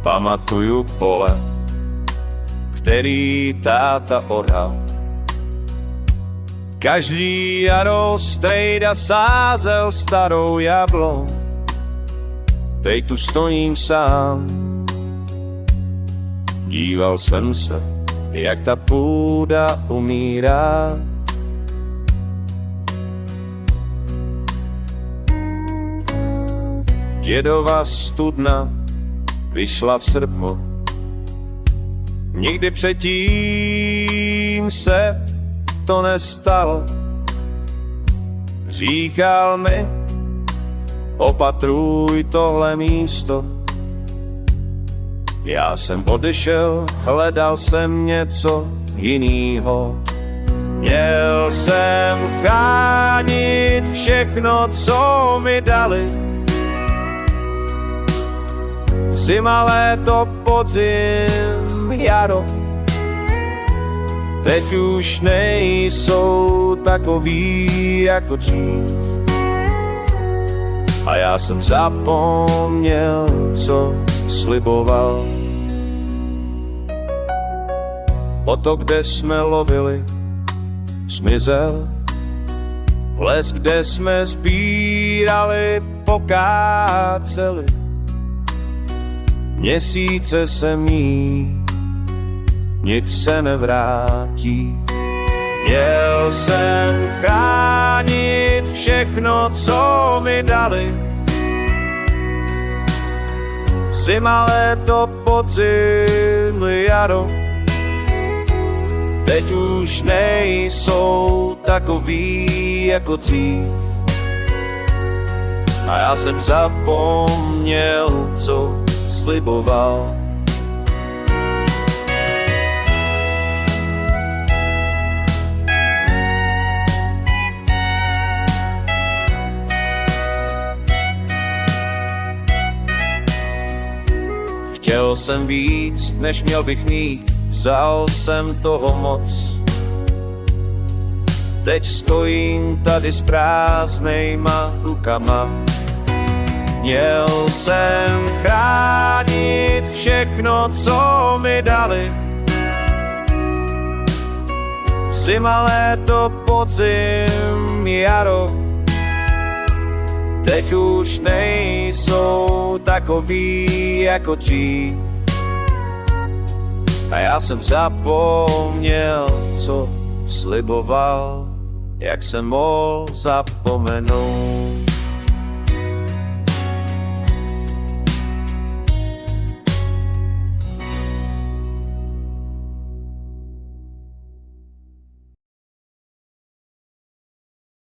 Pamatuju pole, který táta orhal. Každý jaro strejda sázel starou jablon. Teď tu stojím sám. Díval jsem se, jak ta půda umírá. Dědova studna vyšla v srpnu. Nikdy předtím se to nestalo. Říkal mi, opatruj tohle místo. Já jsem odešel, hledal jsem něco jinýho. Měl jsem chránit všechno, co mi dali. Zima, léto, podzim, jaro. Teď už nejsou takový jako dřív. A já jsem zapomněl, co sliboval. Potok, kde jsme lovili, zmizel. Les, kde jsme sbírali, pokáceli. Měsíce se míjí, nic se nevrátí. Měl jsem chránit všechno, co mi dali. Zima, léto, podzim, jaro. Teď už nejsou takový jako dřív. A já jsem zapomněl, co sliboval. Chtěl jsem víc, než měl bych mít, vzal jsem toho moc. Teď stojím tady s prázdnejma rukama. Měl jsem chránit všechno, co mi dali. Zima, léto, podzim, jaro. Teď už nejsou takový jako dřív. A já jsem zapomněl, co sliboval. Jak jsem mohl zapomenout.